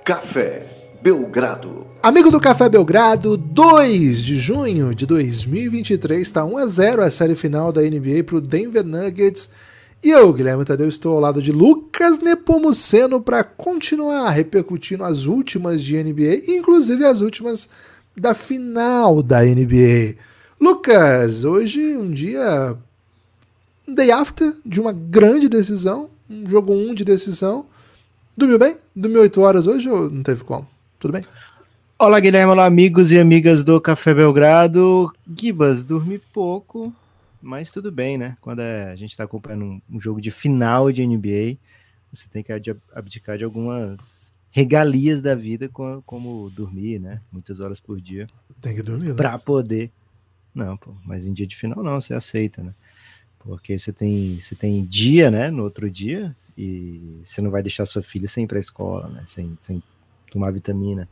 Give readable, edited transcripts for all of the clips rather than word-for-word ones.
Café Belgrado. Amigo do Café Belgrado, 2 de junho de 2023, está 1-0 a série final da NBA para o Denver Nuggets. E eu, Guilherme Tadeu, estou ao lado de Lucas Nepomuceno para continuar repercutindo as últimas de NBA, inclusive as últimas da final da NBA. Lucas, hoje um day after de uma grande decisão, um jogo 1 de decisão. Dormiu bem? Dormiu 8 horas hoje ou não teve como? Tudo bem? Olá, Guilherme, olá, amigos e amigas do Café Belgrado. Gibas, dormi pouco, mas tudo bem, né? Quando a gente está acompanhando um jogo de final de NBA, você tem que abdicar de algumas regalias da vida, como dormir, né? Muitas horas por dia. Tem que dormir, né? Para poder... Não, pô, mas em dia de final não, você aceita, né? Porque você tem dia, né, no outro dia, e você não vai deixar sua filha sem ir para a escola, né? Sem tomar vitamina.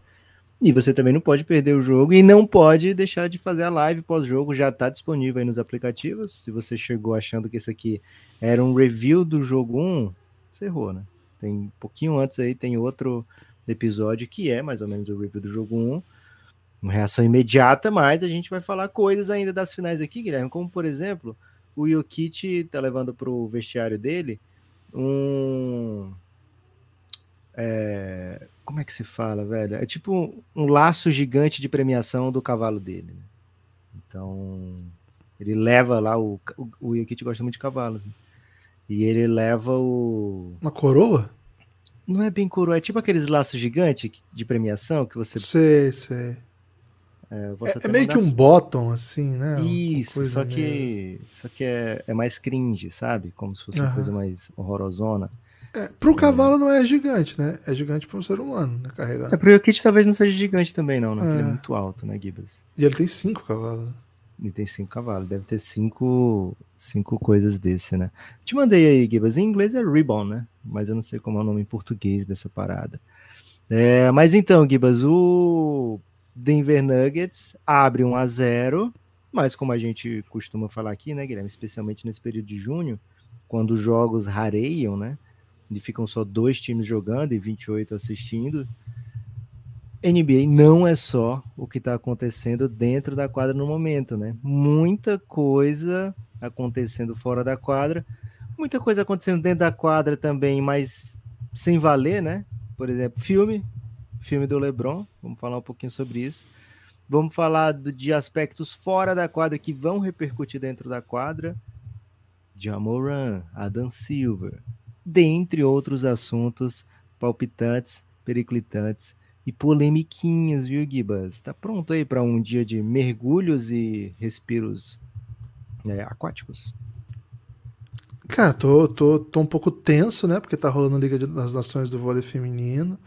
E você também não pode perder o jogo e não pode deixar de fazer a live pós-jogo, já está disponível aí nos aplicativos. Se você chegou achando que esse aqui era um review do jogo 1, você errou, né? Tem um pouquinho antes aí, tem outro episódio que é mais ou menos o review do jogo 1, uma reação imediata, mas a gente vai falar coisas ainda das finais aqui, Guilherme, como por exemplo, o Jokic tá levando pro vestiário dele como é que se fala, velho? É tipo um laço gigante de premiação do cavalo dele, né? Então, ele leva lá, o Jokic gosta muito de cavalos, né? E ele leva Uma coroa? Não é bem coroa, é tipo aqueles laços gigantes de premiação que você... Sei. É meio que um bottom, assim, né? Isso, só que é mais cringe, sabe? Como se fosse uma coisa mais horrorosona. Pro cavalo não é gigante, né? É gigante para um ser humano, né? Carregar. Pro Jokic talvez não seja gigante também, não, né? Porque ele é muito alto, né, Gibas? E ele tem 5 cavalos. Ele tem 5 cavalos, deve ter 5 coisas desse, né? Te mandei aí, Gibas. Em inglês é ribbon, né? Mas eu não sei como é o nome em português dessa parada. Mas então, Gibas, o Denver Nuggets abre 1-0, mas como a gente costuma falar aqui, né, Guilherme? Especialmente nesse período de junho, quando os jogos rareiam, né? E ficam só 2 times jogando e 28 assistindo. NBA não é só o que está acontecendo dentro da quadra no momento, né? Muita coisa acontecendo fora da quadra, muita coisa acontecendo dentro da quadra também, mas sem valer, né? Por exemplo, filme do LeBron, vamos falar um pouquinho sobre isso. Vamos falar de aspectos fora da quadra que vão repercutir dentro da quadra. Ja Morant, Adam Silver, dentre outros assuntos palpitantes, periclitantes e polemiquinhas, viu, Gibas? Tá pronto aí para um dia de mergulhos e respiros aquáticos? Cara, tô um pouco tenso, né? Porque tá rolando a Liga das Nações do vôlei feminino.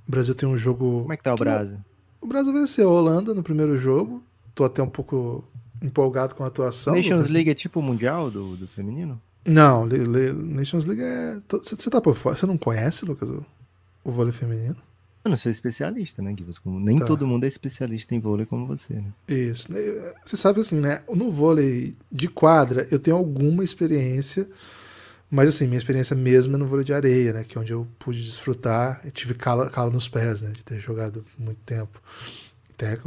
O Brasil tem um jogo... Como é que tá o Brasil? O Brasil venceu a Holanda no primeiro jogo. Tô até um pouco empolgado com a atuação. Nations Lucas. League é tipo o Mundial do feminino? Não, Nations League é... Você tá por fora? Você não conhece, Lucas, o vôlei feminino? Eu não sou especialista, né, Gibas? Nem todo mundo é especialista em vôlei como você, né? Isso. Você sabe assim, né? No vôlei de quadra, eu tenho alguma experiência, mas assim, minha experiência mesmo é no vôlei de areia, né? Que é onde eu pude desfrutar. Eu tive calo nos pés, né? De ter jogado muito tempo. Até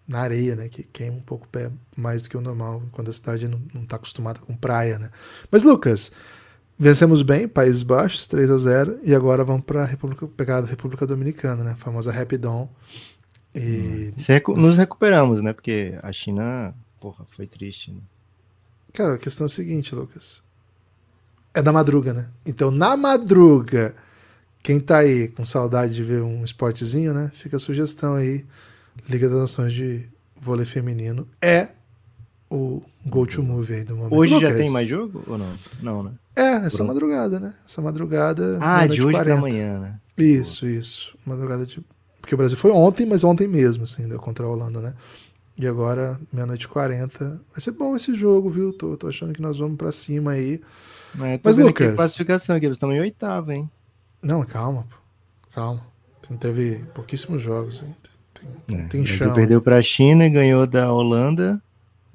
na areia, né? Que queima um pouco o pé mais do que o normal, quando a cidade não tá acostumada com praia, né? Mas, Lucas, vencemos bem, Países Baixos, 3-0, e agora vamos para pegar a República Dominicana, né? A famosa Rapidon. E nos recuperamos, né? Porque a China, porra, foi triste, né? Cara, a questão é a seguinte, Lucas. É da madruga, né? Então, na madruga, quem tá aí com saudade de ver um esportezinho, né? Fica a sugestão aí. Liga das Nações de Vôlei Feminino é o go-to-movie aí do momento. Hoje Lucas, já tem mais jogo ou não? Não, né? Essa madrugada, né? Essa madrugada... de hoje 40. Pra amanhã, né? Isso. Madrugada de... Porque o Brasil foi ontem, mas ontem mesmo, assim, contra a Holanda, né? E agora, 00:40. Vai ser bom esse jogo, viu? Tô achando que nós vamos pra cima aí. Mas, Lucas... classificação aqui, eles estão em 8º, hein? Não, calma, pô. Calma. Teve pouquíssimos jogos ainda. Tem chão. Ele perdeu pra China e ganhou da Holanda.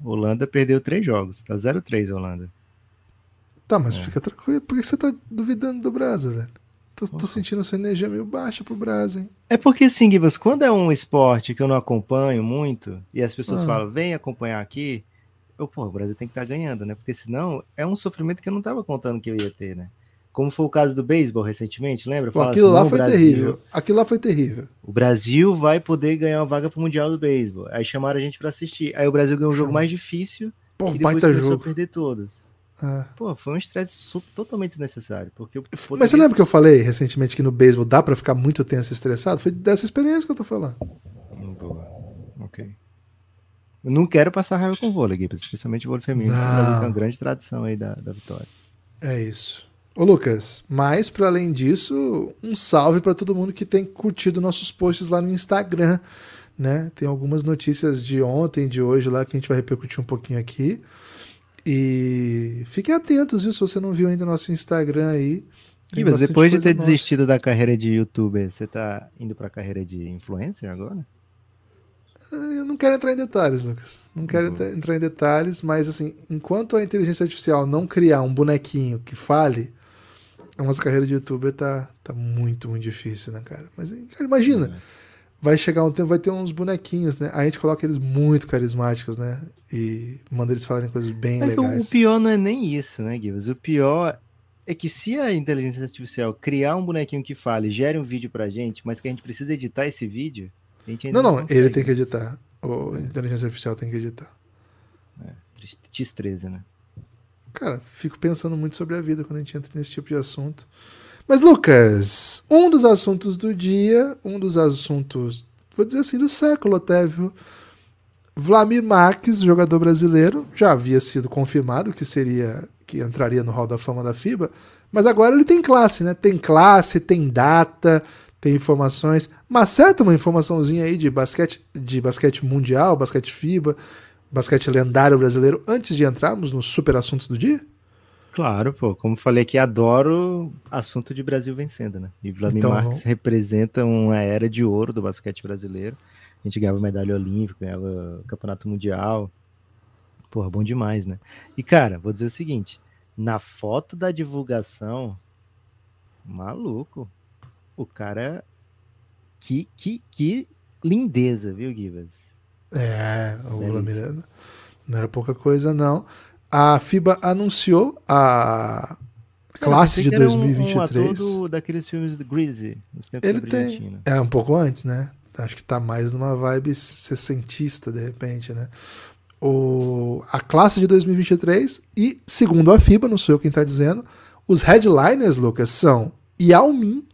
Holanda perdeu 3 jogos. Tá 0-3 a Holanda. Tá, mas fica tranquilo. Por que você tá duvidando do Brasil, velho? Tô sentindo essa energia meio baixa pro Brasil, hein? É porque, assim, Gibas, quando é um esporte que eu não acompanho muito, e as pessoas falam, vem acompanhar aqui, o Brasil tem que estar ganhando, né? Porque senão é um sofrimento que eu não tava contando que eu ia ter, né? Como foi o caso do beisebol recentemente, lembra? Pô, aquilo lá foi terrível. Aquilo lá foi terrível. O Brasil vai poder ganhar uma vaga pro Mundial do Beisebol. Aí chamaram a gente pra assistir. Aí o Brasil ganhou um jogo mais difícil e depois começou a perder todos. Pô, foi um estresse totalmente desnecessário. Porque Mas você lembra que eu falei recentemente que no beisebol dá pra ficar muito tenso e estressado? Foi dessa experiência que eu tô falando. Ok. Eu não quero passar raiva com vôlei, especialmente o vôlei feminino. O Brasil tem uma grande tradição aí da vitória. É isso. Ô Lucas, mas para além disso, um salve para todo mundo que tem curtido nossos posts lá no Instagram, né? Tem algumas notícias de ontem, de hoje lá que a gente vai repercutir um pouquinho aqui. E fiquem atentos, viu? Se você não viu ainda o nosso Instagram aí. Mas depois de ter desistido da carreira de youtuber, você tá indo para a carreira de influencer agora? Eu não quero entrar em detalhes, Lucas. Não quero entrar em detalhes, mas assim, enquanto a inteligência artificial não criar um bonequinho que fale, a nossa carreira de youtuber tá muito, muito difícil, né, cara? Mas, cara, imagina, vai chegar um tempo, vai ter uns bonequinhos, né? A gente coloca eles muito carismáticos, né? E manda eles falarem coisas bem legais. Mas o pior não é nem isso, né, Givas? O pior é que se a inteligência artificial criar um bonequinho que fale, gere um vídeo pra gente, mas que a gente precisa editar esse vídeo, a gente ainda não consegue. Ele tem que editar. A inteligência artificial tem que editar. X13, né? Cara, fico pensando muito sobre a vida quando a gente entra nesse tipo de assunto. Mas, Lucas, um dos assuntos do dia, um dos assuntos, vou dizer assim, do século até, viu? Wlamir Marques, jogador brasileiro, já havia sido confirmado que entraria no Hall da Fama da FIBA, mas agora ele tem classe, né? Tem classe, tem data, tem informações. Mas certo, uma informaçãozinha aí de basquete mundial, basquete FIBA, basquete lendário brasileiro, antes de entrarmos nos super assuntos do dia? Claro, pô. Como falei aqui, adoro assunto de Brasil vencendo, né? E Wlamir Marques representa uma era de ouro do basquete brasileiro. A gente ganhava medalha olímpica, ganhava campeonato mundial. Porra, bom demais, né? E, cara, vou dizer o seguinte. Na foto da divulgação, maluco. O cara... Que lindeza, viu, Givas? O Wlamir não era pouca coisa, não. A FIBA anunciou a classe de 2023. Um ator daqueles filmes do Greasy, nos tempos ele da Brilhantina. Um pouco antes, né? Acho que tá mais numa vibe sessentista, de repente, né? A classe de 2023 e, segundo a FIBA, não sou eu quem tá dizendo, os headliners, Lucas, são Yao Ming,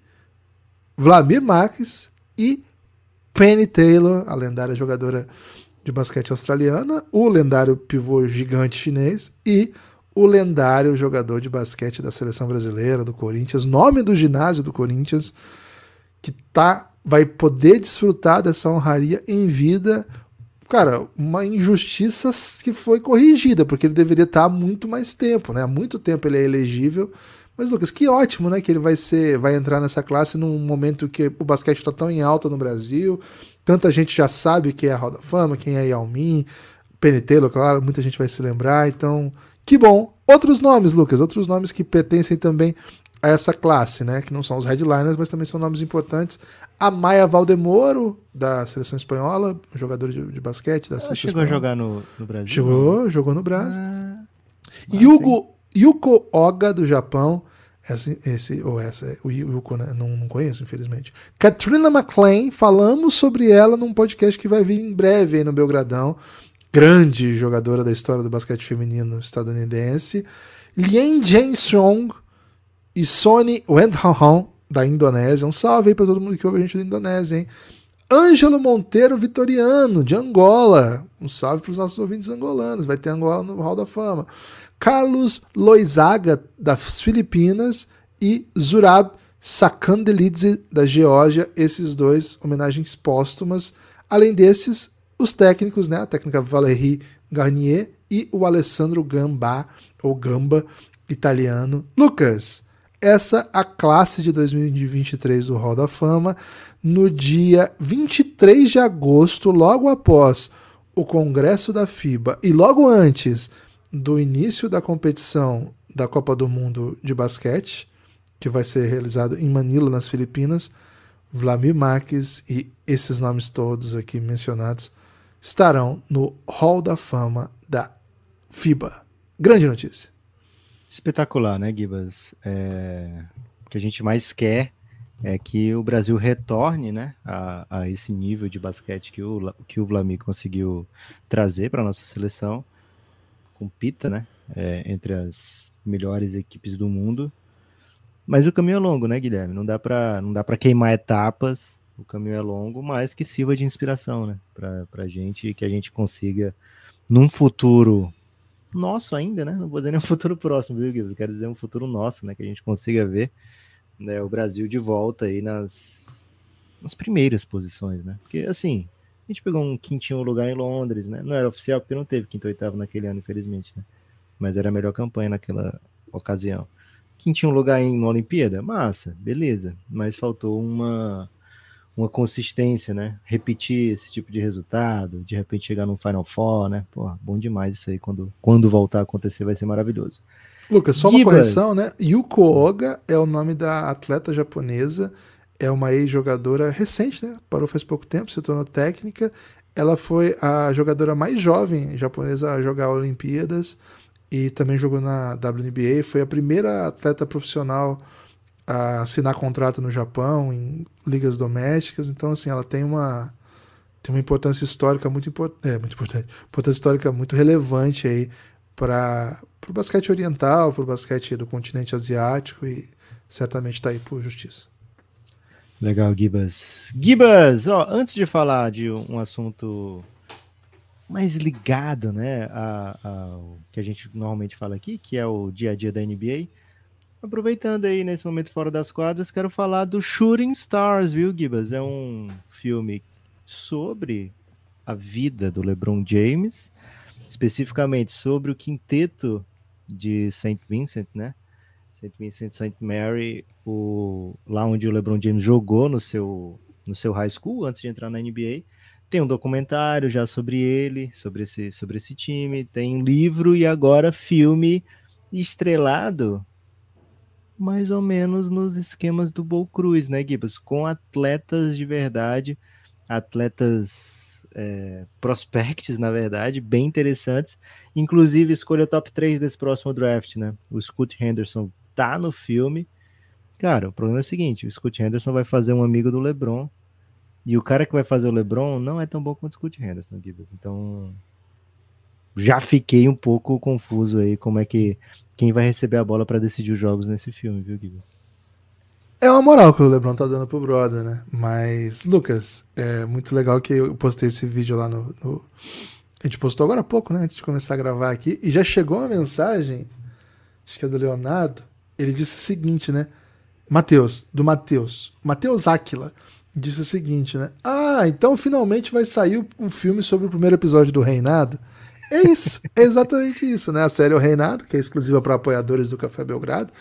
Wlamir Marques e Penny Taylor, a lendária jogadora de basquete australiana, o lendário pivô gigante chinês e o lendário jogador de basquete da seleção brasileira, do Corinthians, nome do ginásio do Corinthians, que vai poder desfrutar dessa honraria em vida. Cara, uma injustiça que foi corrigida, porque ele deveria estar há muito mais tempo, né? Há muito tempo ele é elegível. Mas, Lucas, que ótimo, né? Que ele vai entrar nessa classe num momento que o basquete está tão em alta no Brasil. Tanta gente já sabe quem é a Hall da Fama, quem é Yao Ming, Penny Taylor, claro, muita gente vai se lembrar. Então, que bom. Outros nomes, Lucas, outros nomes que pertencem também a essa classe, né? Que não são os headliners, mas também são nomes importantes. A Maya Valdemoro, da seleção espanhola, jogador de basquete da seleção chegou espanhola. A jogar no Brasil? Jogou no Brasil. Yuko Oga, do Japão. O Yuko, né? Não conheço, infelizmente. Katrina McLean, falamos sobre ela num podcast que vai vir em breve aí no Belgradão. Grande jogadora da história do basquete feminino estadunidense. Lien Jae-song e Sony Wendhahan, da Indonésia. Um salve aí pra todo mundo que ouve a gente da Indonésia, hein? Ângelo Monteiro Vitoriano, de Angola. Um salve pros nossos ouvintes angolanos. Vai ter Angola no Hall da Fama. Carlos Loizaga, das Filipinas, e Zurab Sakandelidze, da Geórgia. Esses dois, homenagens póstumas. Além desses, os técnicos, né? A técnica Valérie Garnier e o Alessandro Gamba, italiano. Lucas, essa a classe de 2023 do Hall da Fama. No dia 23 de agosto, logo após o Congresso da FIBA e logo antes do início da competição da Copa do Mundo de basquete, que vai ser realizado em Manila, nas Filipinas. Vladimir Marques e esses nomes todos aqui mencionados estarão no Hall da Fama da FIBA. Grande notícia. Espetacular, né, Gibas? O que a gente mais quer é que o Brasil retorne, né, a esse nível de basquete que o Vladimir conseguiu trazer para a nossa seleção, compita, né, entre as melhores equipes do mundo. Mas o caminho é longo, né, Guilherme? Não dá para queimar etapas, o caminho é longo, mas que sirva de inspiração, né, para a gente, e que a gente consiga, num futuro nosso ainda, né, não vou dizer nem um futuro próximo, viu, Guilherme? Eu quero dizer um futuro nosso, né, que a gente consiga ver, né, o Brasil de volta aí nas primeiras posições, né? Porque, assim, a gente pegou um quinto lugar em Londres, né? Não era oficial porque não teve quinto e oitavo naquele ano, infelizmente, né? Mas era a melhor campanha naquela ocasião. Quinto lugar em Olimpíada, massa, beleza. Mas faltou uma consistência, né? Repetir esse tipo de resultado, de repente chegar no Final Four, né? Pô, bom demais isso aí. Quando voltar a acontecer vai ser maravilhoso. Lucas, só uma correção, né? Yuko Oga é o nome da atleta japonesa, é uma ex-jogadora recente, né? Parou faz pouco tempo, se tornou técnica. Ela foi a jogadora mais jovem japonesa a jogar Olimpíadas e também jogou na WNBA. Foi a primeira atleta profissional a assinar contrato no Japão, em ligas domésticas. Então, assim, ela tem uma importância histórica muito importante, importância histórica muito relevante aí para o basquete oriental, para o basquete do continente asiático, e certamente está aí por justiça. Legal, Gibas. Gibas, ó, antes de falar de um assunto mais ligado, né, ao que a gente normalmente fala aqui, que é o dia a dia da NBA, aproveitando aí nesse momento fora das quadras, quero falar do Shooting Stars, viu, Gibas? É um filme sobre a vida do LeBron James, especificamente sobre o quinteto de St. Vincent, né? St. Vincent, St. Mary, lá onde o LeBron James jogou no seu high school, antes de entrar na NBA. Tem um documentário já sobre ele, sobre esse time, tem um livro e agora filme estrelado mais ou menos nos esquemas do Bo Cruz, né, Gibas? Com atletas de verdade, atletas prospects, na verdade, bem interessantes. Inclusive, escolha o top 3 desse próximo draft, né? O Scoot Henderson tá no filme. Cara, o problema é o seguinte, o Scoot Henderson vai fazer um amigo do LeBron, e o cara que vai fazer o LeBron não é tão bom quanto o Scoot Henderson, Gibas. Então, já fiquei um pouco confuso aí como é que quem vai receber a bola para decidir os jogos nesse filme, viu, Gibas? É uma moral que o LeBron tá dando pro brother, né? Mas, Lucas, é muito legal que eu postei esse vídeo lá no... A gente postou agora há pouco, né? Antes de começar a gravar aqui. E já chegou uma mensagem, acho que é do Leonardo. Ele disse o seguinte, né? Matheus Áquila, disse o seguinte, né? Ah, então finalmente vai sair um filme sobre o primeiro episódio do Reinado. É isso, é exatamente isso, né? A série O Reinado, que é exclusiva para apoiadores do Café Belgrado.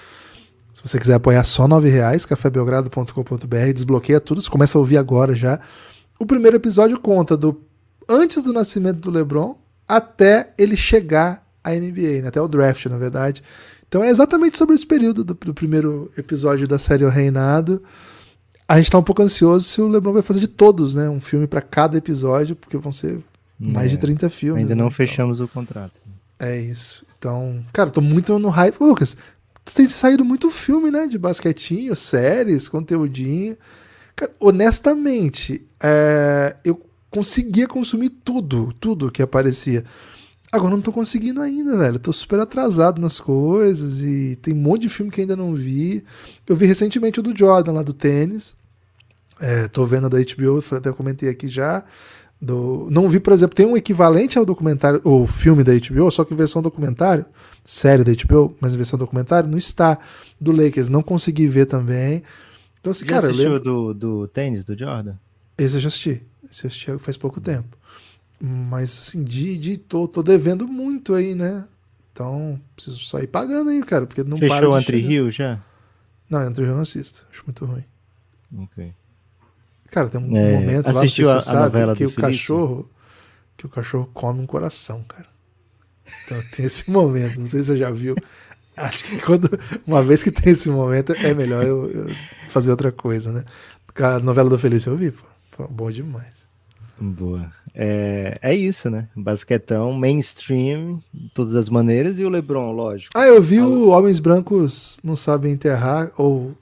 Se você quiser apoiar só R$9, cafébelgrado.com.br, desbloqueia tudo, você começa a ouvir agora já. O primeiro episódio conta antes do nascimento do LeBron até ele chegar à NBA, né? Até o draft, na verdade. Então é exatamente sobre esse período do primeiro episódio da série O Reinado. A gente tá um pouco ansioso se o LeBron vai fazer de todos, né? Um filme para cada episódio, porque vão ser mais de 30 filmes. Ainda não né? fechamos o contrato. É isso. Então, cara, tô muito no hype. Lucas, tem saído muito filme, né? De basquetinho, séries, conteúdinho. Cara, honestamente, eu conseguia consumir tudo que aparecia. Agora não tô conseguindo ainda, velho. Tô super atrasado nas coisas e tem um monte de filme que ainda não vi. Eu vi recentemente o do Jordan, lá do tênis. Tô vendo da HBO, até comentei aqui já. Não vi, por exemplo, tem um equivalente ao documentário, ou filme da HBO, só que em versão documentário, série da HBO, mas em versão documentário, não está, do Lakers. Não consegui ver também. Então, assim, Já cara, assistiu do tênis do Jordan? Esse eu já assisti. Esse eu assisti faz pouco tempo. Mas, assim, tô devendo muito aí, né? Então, preciso sair pagando aí, cara, porque não para de chegar. Fechou Entre Rio já? Não, Entre Rio eu não assisto. Acho muito ruim. Ok. Cara, tem um momento lá, assistiu você sabe, que o Felipe? cachorro come um coração, cara. Então tem esse momento, não sei se você já viu. Acho que uma vez que tem esse momento, é melhor eu fazer outra coisa, né? A novela do Felício eu vi, pô. Pô, bom demais. Boa. É isso, né? Basquetão, mainstream, de todas as maneiras, e o LeBron, lógico. Eu vi o Homens Brancos Não Sabem Enterrar, ou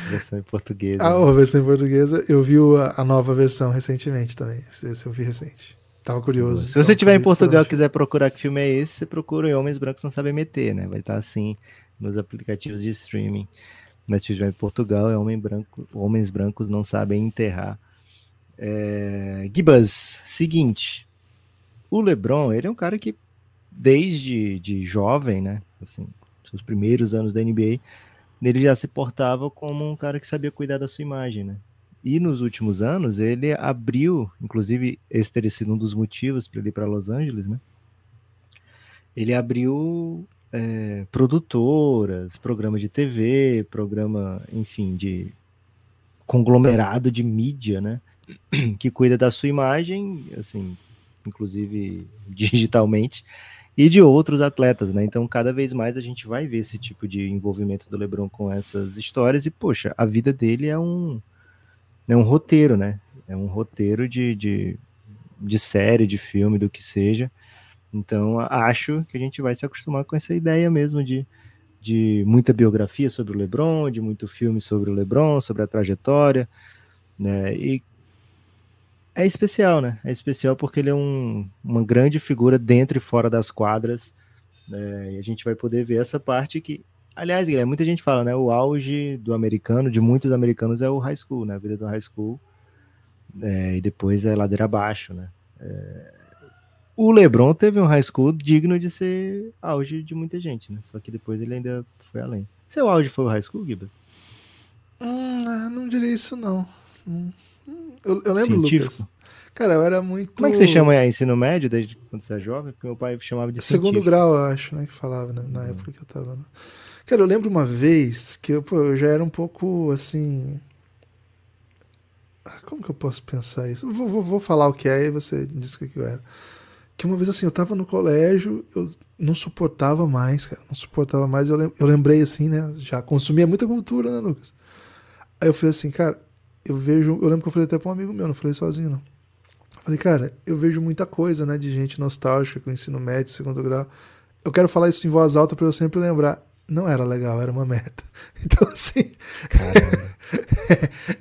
Versão em português. a versão em portuguesa. Eu vi a nova versão recentemente também. Esse eu vi recente. Tava curioso. Boa. Se você estiver em Portugal e quiser procurar que filme é esse, você procura em Homens Brancos Não Sabem Meter, né? Vai estar assim nos aplicativos de streaming. Mas se estiver em Portugal, é Homens Brancos Não Sabem Enterrar. Gibas, seguinte, o LeBron, ele é um cara que desde de jovem, né, assim, seus primeiros anos da NBA, ele já se portava como um cara que sabia cuidar da sua imagem, né? E nos últimos anos ele abriu, inclusive esse teria sido um dos motivos para ele ir para Los Angeles, né? Ele abriu produtoras, programa de TV, programa, enfim, de conglomerado de mídia, né? Que cuida da sua imagem, assim, inclusive digitalmente, e de outros atletas, né? Então, cada vez mais a gente vai ver esse tipo de envolvimento do LeBron com essas histórias, e, poxa, a vida dele é um roteiro, né? É um roteiro de série, de filme, do que seja. Então, acho que a gente vai se acostumar com essa ideia mesmo de muita biografia sobre o LeBron, de muito filme sobre o LeBron, sobre a trajetória, né? E é especial, né? É especial porque ele é uma grande figura dentro e fora das quadras, né? E a gente vai poder ver essa parte que, aliás, Guilherme, muita gente fala, né? O auge do americano, de muitos americanos, é o high school, né? A vida do high school, e depois é ladeira abaixo, né? O LeBron teve um high school digno de ser auge de muita gente, né? Só que depois ele ainda foi além. Seu auge foi o high school, Gibas? Não diria isso, não. Eu lembro, Científico? Lucas. Cara, eu era muito... Como é que você chama ensino médio desde quando você é jovem? Porque meu pai chamava de segundo científico. grau, eu acho, né? Que falava, né, na época que eu tava... Cara, eu lembro uma vez que eu já era um pouco, assim... Como que eu posso pensar isso? Vou falar o que é e você diz o que eu era. Que uma vez, assim, eu tava no colégio, eu não suportava mais, cara. Não suportava mais. Eu lembrei, assim, né? Já consumia muita cultura, né, Lucas? Aí eu falei assim, cara, eu lembro que eu falei até pra um amigo meu, não falei sozinho, não. Eu falei, cara, eu vejo muita coisa, né, de gente nostálgica com o ensino médio, segundo grau. Eu quero falar isso em voz alta pra eu sempre lembrar. Não era legal, era uma merda. Então, assim...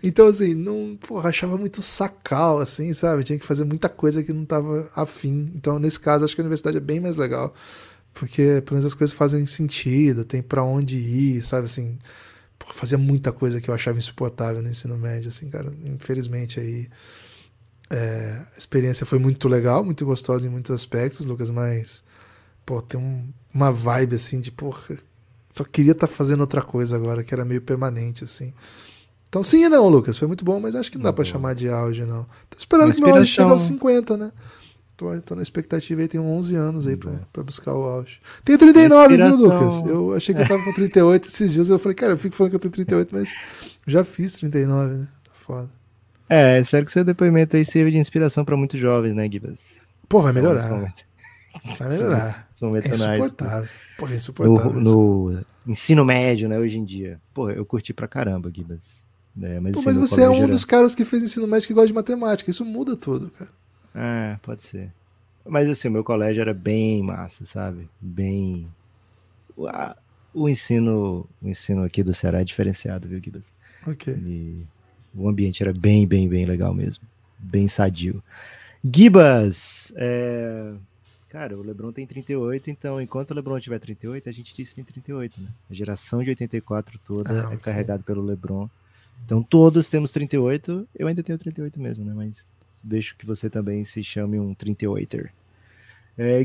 Então, assim, não, porra, achava muito sacal, assim, sabe? Tinha que fazer muita coisa que não tava afim. Então, nesse caso, acho que a universidade é bem mais legal. Porque, pelo menos, as coisas fazem sentido, tem pra onde ir, sabe? Assim, porra, fazia muita coisa que eu achava insuportável no ensino médio, assim, cara. Infelizmente, aí... a experiência foi muito legal, muito gostosa em muitos aspectos, Lucas, mas... Pô, tem uma vibe, assim, de, porra... Só queria estar fazendo outra coisa agora, que era meio permanente, assim. Então, sim e não, Lucas. Foi muito bom, mas acho que não dá pra chamar de auge, não. Tô esperando que meu auge chegue aos 50, né? Tô na expectativa aí, tenho 11 anos aí pra buscar o auge. Tenho 39, viu, Lucas? Eu achei que eu tava com 38 esses dias. Eu falei, cara, eu fico falando que eu tenho 38, mas já fiz 39, né? Tá foda. Espero que seu depoimento aí sirva de inspiração pra muitos jovens, né, Gibas? Pô, vai melhorar. Vai melhorar. É insuportável. Porra, é insuportável. No ensino médio, né, hoje em dia. Pô, eu curti pra caramba, Gibas. Mas você é um dos caras que fez ensino médio que gosta de matemática. Isso muda tudo, cara. Pode ser. Mas assim, o meu colégio era bem massa, sabe? Bem... O ensino aqui do Ceará é diferenciado, viu, Gibas? Ok. E o ambiente era bem, bem, bem legal mesmo. Bem sadio. Gibas! Cara, o LeBron tem 38, então enquanto o LeBron tiver 38, a gente disse que tem 38, né? A geração de 84 toda é carregada pelo LeBron. Então todos temos 38, eu ainda tenho 38 mesmo, né? Mas deixo que você também se chame um 38er.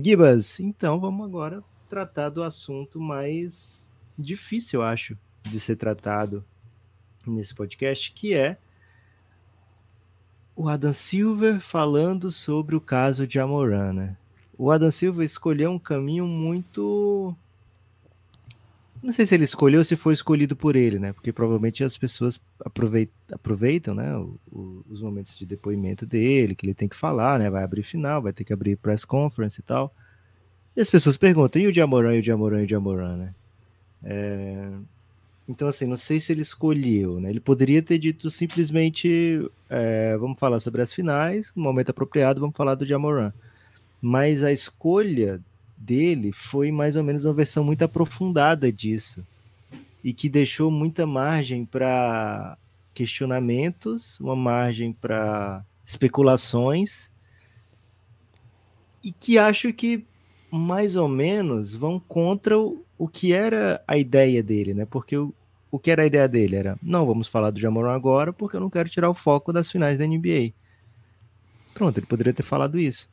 Gibas, então vamos agora tratar do assunto mais difícil, eu acho, de ser tratado nesse podcast, que é o Adam Silver falando sobre o caso de Ja Morant, né? O Adam Silver escolheu um caminho muito... Não sei se ele escolheu ou se foi escolhido por ele, né? Porque provavelmente as pessoas aproveitam, né? Os momentos de depoimento dele, que ele tem que falar, né? Vai abrir final, vai ter que abrir press conference e tal. E as pessoas perguntam, e o Jamoran, e o Jamoran, e o Jamoran, né? Então, assim, não sei se ele escolheu, né? Ele poderia ter dito simplesmente, vamos falar sobre as finais, no momento apropriado, vamos falar do Jamoran. Mas a escolha dele foi mais ou menos uma versão muito aprofundada disso, e que deixou muita margem para questionamentos, uma margem para especulações, e que acho que mais ou menos vão contra o que era a ideia dele, né? Porque o que era a ideia dele era, não vamos falar do Jamoran agora porque eu não quero tirar o foco das finais da NBA. Pronto, ele poderia ter falado isso.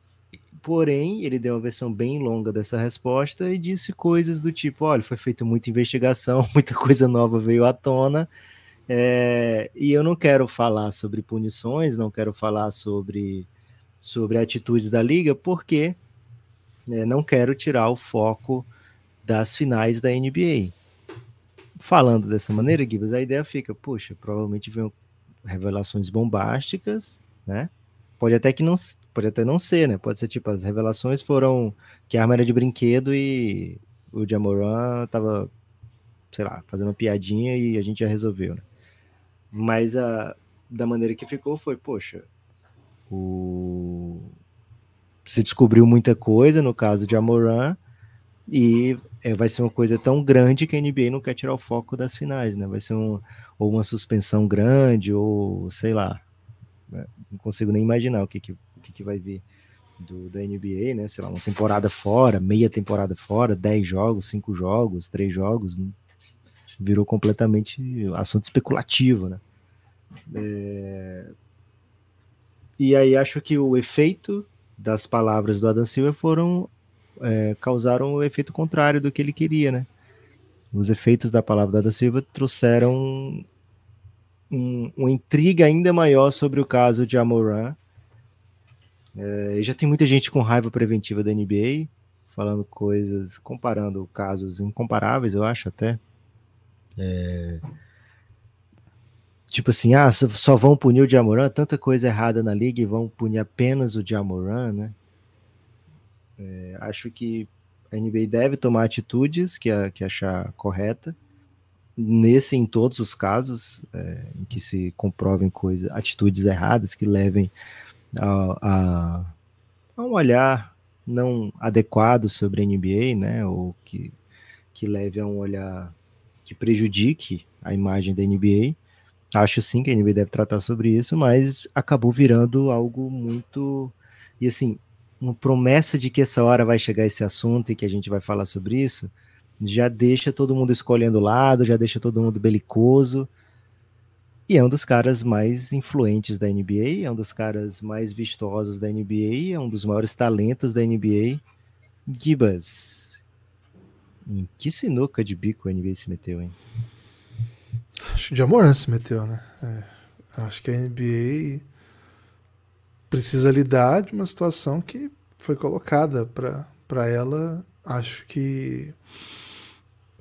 Porém, ele deu uma versão bem longa dessa resposta e disse coisas do tipo, olha, foi feita muita investigação, muita coisa nova veio à tona, e eu não quero falar sobre punições, não quero falar sobre atitudes da liga, porque não quero tirar o foco das finais da NBA. Falando dessa maneira, Gibbs, a ideia fica, puxa, provavelmente vem revelações bombásticas, né? Pode até não ser, né? Pode ser tipo, as revelações foram que a arma era de brinquedo e o Jamoran tava, sei lá, fazendo uma piadinha e a gente já resolveu, né? Mas da maneira que ficou foi, poxa, se descobriu muita coisa no caso de Jamoran e vai ser uma coisa tão grande que a NBA não quer tirar o foco das finais, né? Vai ser ou uma suspensão grande, ou sei lá, né? Não consigo nem imaginar o que vai vir da NBA, né? Sei lá, uma temporada fora, meia temporada fora, 10 jogos, 5 jogos, 3 jogos, né? Virou completamente assunto especulativo, né? E aí acho que o efeito das palavras do Adam Silver causaram o efeito contrário do que ele queria, né? Os efeitos da palavra do Adam Silva trouxeram uma intriga ainda maior sobre o caso de Jamoran. Já tem muita gente com raiva preventiva da NBA, falando coisas, comparando casos incomparáveis, eu acho até. Tipo assim, só vão punir o Jamoran, tanta coisa errada na liga e vão punir apenas o Jamoran, né? Acho que a NBA deve tomar atitudes que achar correta, em todos os casos em que se comprovem atitudes erradas que levem a um olhar não adequado sobre a NBA, né, ou que leve a um olhar que prejudique a imagem da NBA. Acho sim que a NBA deve tratar sobre isso, mas acabou virando algo muito... E assim, uma promessa de que essa hora vai chegar esse assunto e que a gente vai falar sobre isso, já deixa todo mundo escolhendo lado, já deixa todo mundo belicoso. E é um dos caras mais influentes da NBA, é um dos caras mais vistosos da NBA, é um dos maiores talentos da NBA. Gibas, em que sinuca de bico a NBA se meteu, hein? Acho que o Jamoran se meteu, né? Acho que a NBA precisa lidar de uma situação que foi colocada para ela. Acho que,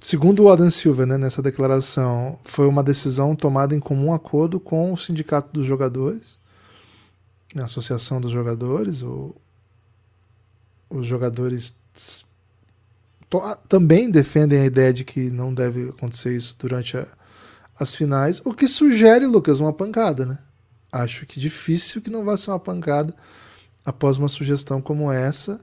segundo o Adam Silver, né, nessa declaração, foi uma decisão tomada em comum acordo com o Sindicato dos Jogadores, a Associação dos Jogadores. Os jogadores também defendem a ideia de que não deve acontecer isso durante as finais, o que sugere, Lucas, uma pancada, né? Acho que difícil que não vá ser uma pancada após uma sugestão como essa.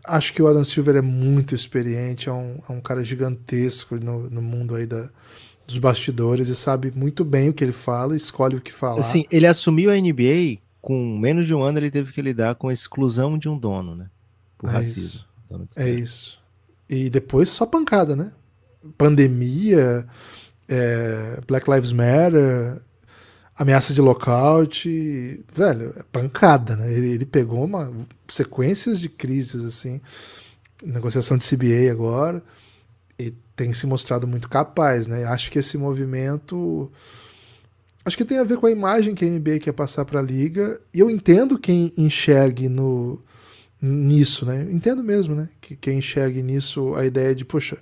Acho que o Adam Silver é muito experiente, é um cara gigantesco no mundo aí dos bastidores e sabe muito bem o que ele fala, escolhe o que falar. Assim, ele assumiu a NBA, com menos de um ano ele teve que lidar com a exclusão de um dono, né? Por racismo. Isso. E depois só pancada, né? Pandemia, Black Lives Matter, ameaça de lockout, velho, pancada, né? Ele pegou sequências de crises, assim, negociação de CBA agora, e tem se mostrado muito capaz, né? Acho que esse movimento, acho que tem a ver com a imagem que a NBA quer passar para a liga, e eu entendo quem enxergue nisso, né? Eu entendo mesmo, né? Que quem enxergue nisso a ideia de, poxa,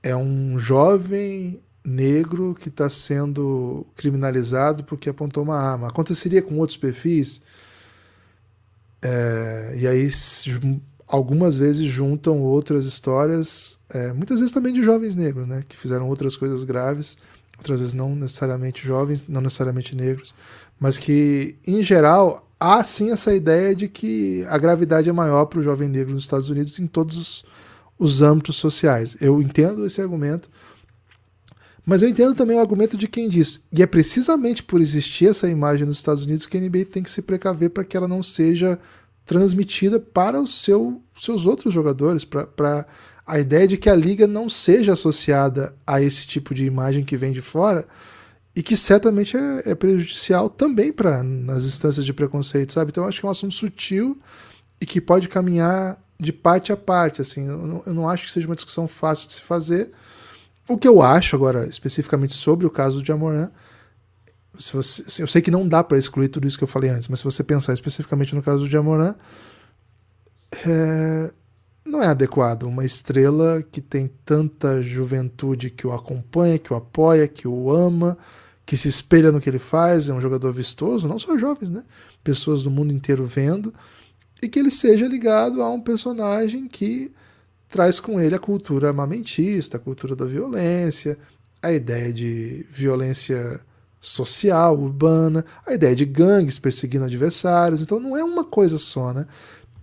é um jovem negro que está sendo criminalizado porque apontou uma arma. Aconteceria com outros perfis? E aí algumas vezes juntam outras histórias, muitas vezes também de jovens negros, né, que fizeram outras coisas graves, outras vezes não necessariamente jovens, não necessariamente negros, mas que, em geral, há sim essa ideia de que a gravidade é maior para o jovem negro nos Estados Unidos em todos os âmbitos sociais. Eu entendo esse argumento, mas eu entendo também o argumento de quem diz, e é precisamente por existir essa imagem nos Estados Unidos que a NBA tem que se precaver para que ela não seja transmitida para os seus outros jogadores, para a ideia de que a liga não seja associada a esse tipo de imagem que vem de fora e que certamente é prejudicial também nas instâncias de preconceito, sabe? Então eu acho que é um assunto sutil e que pode caminhar de parte a parte, assim. Eu não acho que seja uma discussão fácil de se fazer. O que eu acho agora, especificamente sobre o caso do Ja Morant, eu sei que não dá para excluir tudo isso que eu falei antes, mas se você pensar especificamente no caso do Ja Morant, não é adequado uma estrela que tem tanta juventude que o acompanha, que o apoia, que o ama, que se espelha no que ele faz, é um jogador vistoso, não só jovens, né? Pessoas do mundo inteiro vendo, e que ele seja ligado a um personagem que traz com ele a cultura armamentista, a cultura da violência, a ideia de violência social, urbana, a ideia de gangues perseguindo adversários. Então não é uma coisa só, né?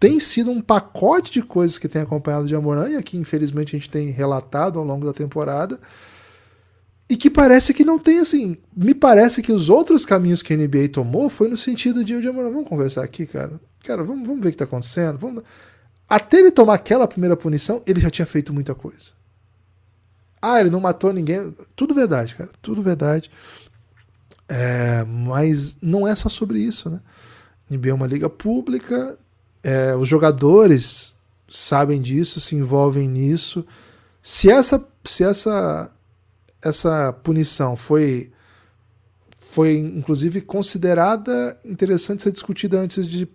Tem sido um pacote de coisas que tem acompanhado o Ja Morant, e aqui infelizmente a gente tem relatado ao longo da temporada, e que parece que não tem, assim, me parece que os outros caminhos que a NBA tomou foi no sentido de, o Ja Morant, vamos conversar aqui, cara, vamos ver o que tá acontecendo, Até ele tomar aquela primeira punição, ele já tinha feito muita coisa. Ele não matou ninguém, tudo verdade, cara, tudo verdade. Mas não é só sobre isso, né? A NBA é uma liga pública, os jogadores sabem disso, se envolvem nisso. Se essa punição foi inclusive considerada interessante ser discutida antes de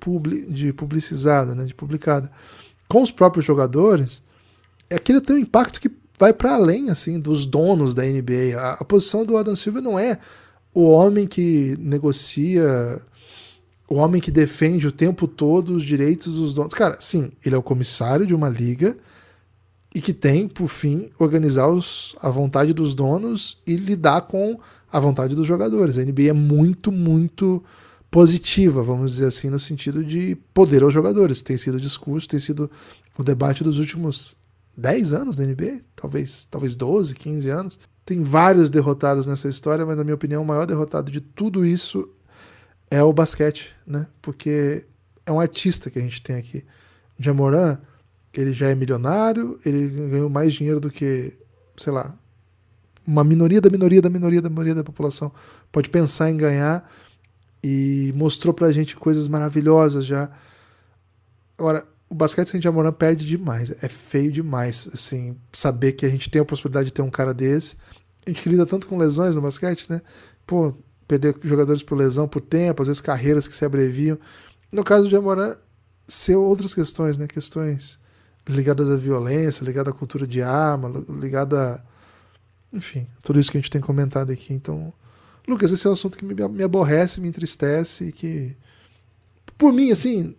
publicizada, né, de publicada, com os próprios jogadores, aquilo tem um impacto que vai para além, assim, dos donos da NBA. A posição do Adam Silver não é o homem que negocia, o homem que defende o tempo todo os direitos dos donos. Cara, sim, ele é o comissário de uma liga e que tem, por fim, organizar a vontade dos donos e lidar com a vontade dos jogadores. A NBA é muito, muito positiva, vamos dizer assim, no sentido de poder aos jogadores. Tem sido o discurso, tem sido o debate dos últimos 10 anos da NBA, talvez 12, 15 anos. Tem vários derrotados nessa história, mas na minha opinião o maior derrotado de tudo isso é o basquete, né? Porque é um artista que a gente tem aqui. Ja Morant, ele já é milionário, ele ganhou mais dinheiro do que, sei lá, uma minoria da população pode pensar em ganhar, e mostrou pra gente coisas maravilhosas já. Agora, o basquete sem Ja Morant perde demais, é feio demais, assim, saber que a gente tem a possibilidade de ter um cara desse. A gente que lida tanto com lesões no basquete, né? Pô, perder jogadores por lesão, por tempo, às vezes carreiras que se abreviam. No caso do Ja Morant, ser outras questões, né? Questões ligadas à violência, ligadas à cultura de arma, ligadas a... Enfim, tudo isso que a gente tem comentado aqui. Então, Lucas, esse é um assunto que me aborrece, me entristece, e que, por mim, assim,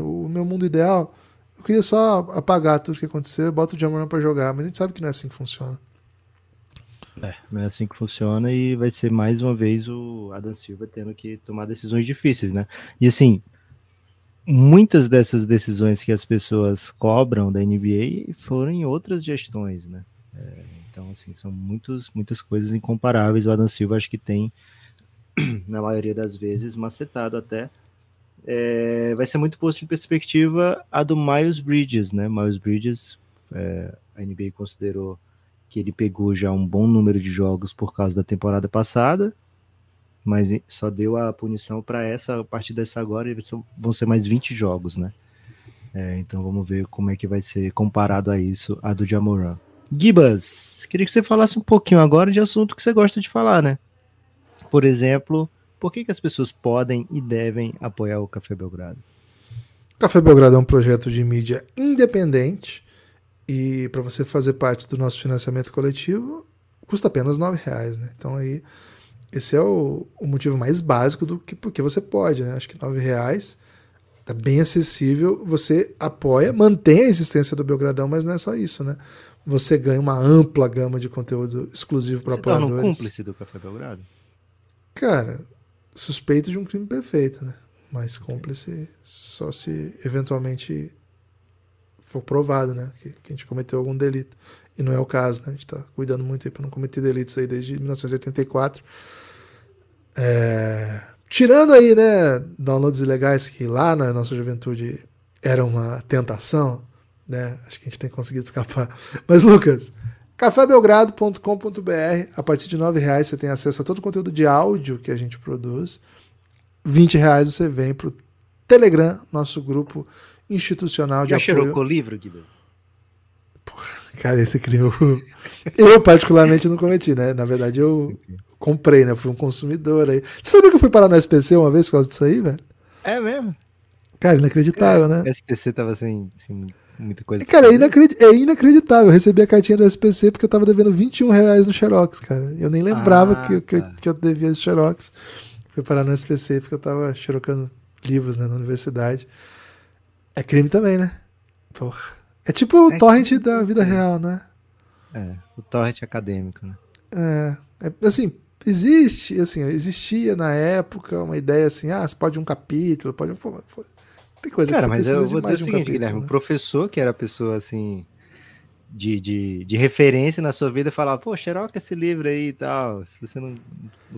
o meu mundo ideal, eu queria só apagar tudo o que aconteceu, bota o Ja Morant pra jogar, mas a gente sabe que não é assim que funciona. Não é assim que funciona, e vai ser mais uma vez o Adam Silver tendo que tomar decisões difíceis, né? E assim, muitas dessas decisões que as pessoas cobram da NBA foram em outras gestões, né? Então, assim, são muitas coisas incomparáveis. O Adam Silver acho que tem, na maioria das vezes, macetado até. Vai ser muito posto em perspectiva a do Miles Bridges, né? Miles Bridges, a NBA considerou que ele pegou já um bom número de jogos por causa da temporada passada, mas só deu a punição para a partir dessa agora, vão ser mais 20 jogos, né? Então vamos ver como é que vai ser comparado a isso, a do Ja Morant. Gibas, queria que você falasse um pouquinho agora de assunto que você gosta de falar, né? Por exemplo, por que as pessoas podem e devem apoiar o Café Belgrado? O Café Belgrado é um projeto de mídia independente, e para você fazer parte do nosso financiamento coletivo custa apenas R$9, né? Então aí esse é o motivo mais básico do que porque você pode, né? Acho que R$9 Tá bem acessível, você apoia, mantém a existência do Belgradão, mas não é só isso, né? Você ganha uma ampla gama de conteúdo exclusivo para Se torna um apoiadores. cúmplice do Café Belgrado? Cara, suspeito de um crime perfeito, né? Mas cúmplice só se eventualmente for provado, né? Que a gente cometeu algum delito. E não é o caso, né? A gente tá cuidando muito aí pra não cometer delitos aí desde 1984. Tirando aí, né, downloads ilegais que lá na nossa juventude era uma tentação, né? Acho que a gente tem conseguido escapar. Mas, Lucas, cafébelgrado.com.br, a partir de R$9 você tem acesso a todo o conteúdo de áudio que a gente produz. R$20 você vem pro Telegram, nosso grupo institucional de Já apoio. cheirou com o livro, Guilherme? Cara, esse crime eu particularmente não cometi, né? Na verdade, eu comprei, né? Eu fui um consumidor aí. Você sabia que eu fui parar no SPC uma vez por causa disso aí, velho? É mesmo? Cara, inacreditável, né? O SPC tava sem muita coisa. Cara, é inacreditável. Eu recebi a cartinha do SPC porque eu tava devendo R$21 no Xerox, cara. Eu nem lembrava que eu devia de Xerox. Fui parar no SPC porque eu tava xerocando livros, né, na universidade. É crime também, né? Porra. É tipo o torrent da vida real, não é? É, o torrent acadêmico, né? Assim, existia na época uma ideia assim, você pode um capítulo, pode um... Tem coisa Cara, que você mas precisa eu de vou dizer mais o de um seguinte, capítulo, Guilherme, né? o professor, que era a pessoa assim, de referência na sua vida, falava, pô, xeroca esse livro aí e tal, se você não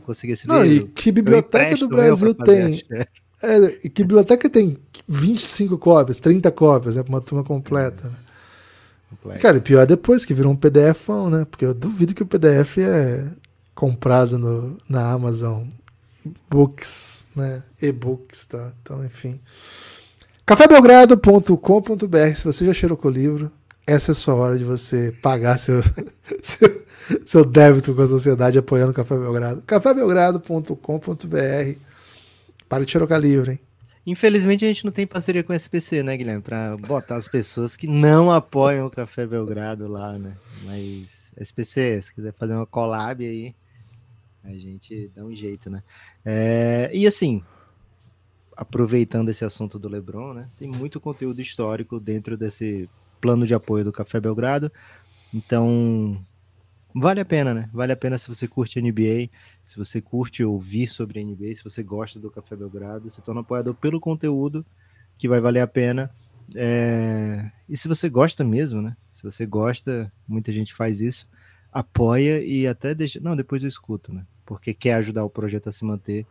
conseguir esse Não, e livro, que eu biblioteca do empresto o meu pra Brasil fazer a tem... xerox. E que biblioteca tem 25 cópias, 30 cópias, né? Pra uma turma completa, né? E, cara, Complexo. pior é depois que virou um PDF-ão, né? Porque eu duvido que o PDF é comprado na Amazon Books, né? E-books, tá? Então, enfim. cafébelgrado.com.br. Se você já cheirou com o livro, essa é a sua hora de você pagar seu débito com a sociedade apoiando o Café Belgrado. cafébelgrado.com.br. Para de xerocar livro, hein? Infelizmente a gente não tem parceria com o SPC, né, Guilherme? Pra botar as pessoas que não apoiam o Café Belgrado lá, né? Mas, SPC, se quiser fazer uma collab aí, a gente dá um jeito, né? E assim, aproveitando esse assunto do LeBron, né? Tem muito conteúdo histórico dentro desse plano de apoio do Café Belgrado. Então, vale a pena, né? Vale a pena se você curte NBA, se você curte ouvir sobre NBA, se você gosta do Café Belgrado, se torna apoiador pelo conteúdo, que vai valer a pena. E se você gosta mesmo, né? Se você gosta, muita gente faz isso, apoia e até deixa... Não, depois eu escuto, né? Porque quer ajudar o projeto a se manter.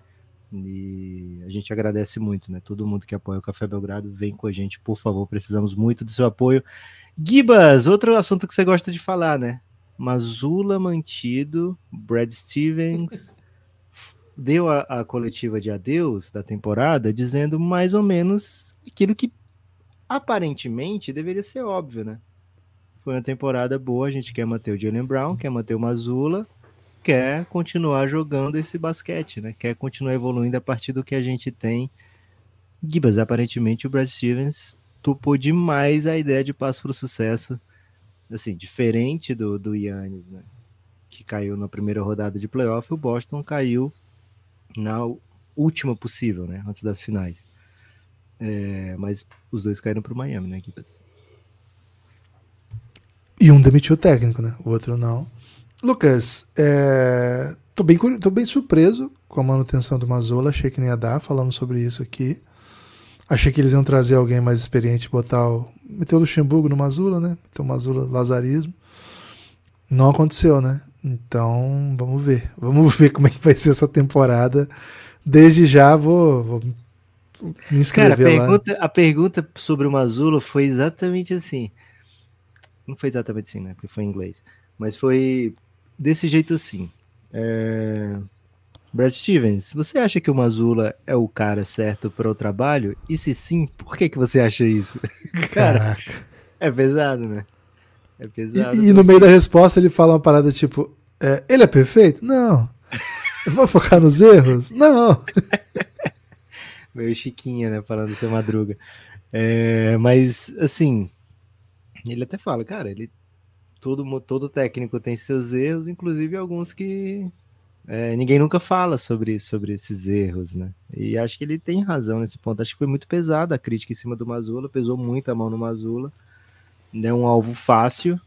E a gente agradece muito, né? Todo mundo que apoia o Café Belgrado, vem com a gente, por favor, precisamos muito do seu apoio. Gibas, outro assunto que você gosta de falar, né? Mazzulla mantido, Brad Stevens deu a coletiva de adeus da temporada, dizendo mais ou menos aquilo que aparentemente deveria ser óbvio, né? Foi uma temporada boa, a gente quer manter o Jaylen Brown, quer manter o Mazzulla, quer continuar jogando esse basquete, né? Quer continuar evoluindo a partir do que a gente tem. Gibas, aparentemente o Brad Stevens topou demais a ideia de passo para o sucesso, assim, diferente do Giannis, né? Que caiu na primeira rodada de playoff, o Boston caiu na última possível, né? Antes das finais. Mas os dois caíram para o Miami, né, Gibas? E um demitiu o técnico, né? O outro não. Lucas, tô bem surpreso com a manutenção do Mazzulla. Achei que nem ia dar, falamos sobre isso aqui. Achei que eles iam trazer alguém mais experiente, meter o Luxemburgo no Mazzulla, né? Meter o Mazzulla lazarismo. Não aconteceu, né? Então, vamos ver. Vamos ver como é que vai ser essa temporada. Desde já vou me inscrever. Cara, a pergunta sobre o Mazzulla foi exatamente assim. Não foi exatamente assim, né? Porque foi em inglês. Mas foi desse jeito assim. Brad Stevens, você acha que o Mazzulla é o cara certo para o trabalho? E se sim, por que você acha isso? Cara, Caraca. é pesado, né? É pesado. E no meio da resposta ele fala uma parada tipo: ele é perfeito? Não. Eu vou focar nos erros? Não. Meio chiquinha, né? Falando seu Madruga. Mas, assim, ele até fala, cara, todo técnico tem seus erros, inclusive alguns que Ninguém nunca fala sobre esses erros, né? E acho que ele tem razão nesse ponto. Acho que foi muito pesada a crítica em cima do Mazzulla, pesou muito a mão no Mazzulla. É um alvo fácil.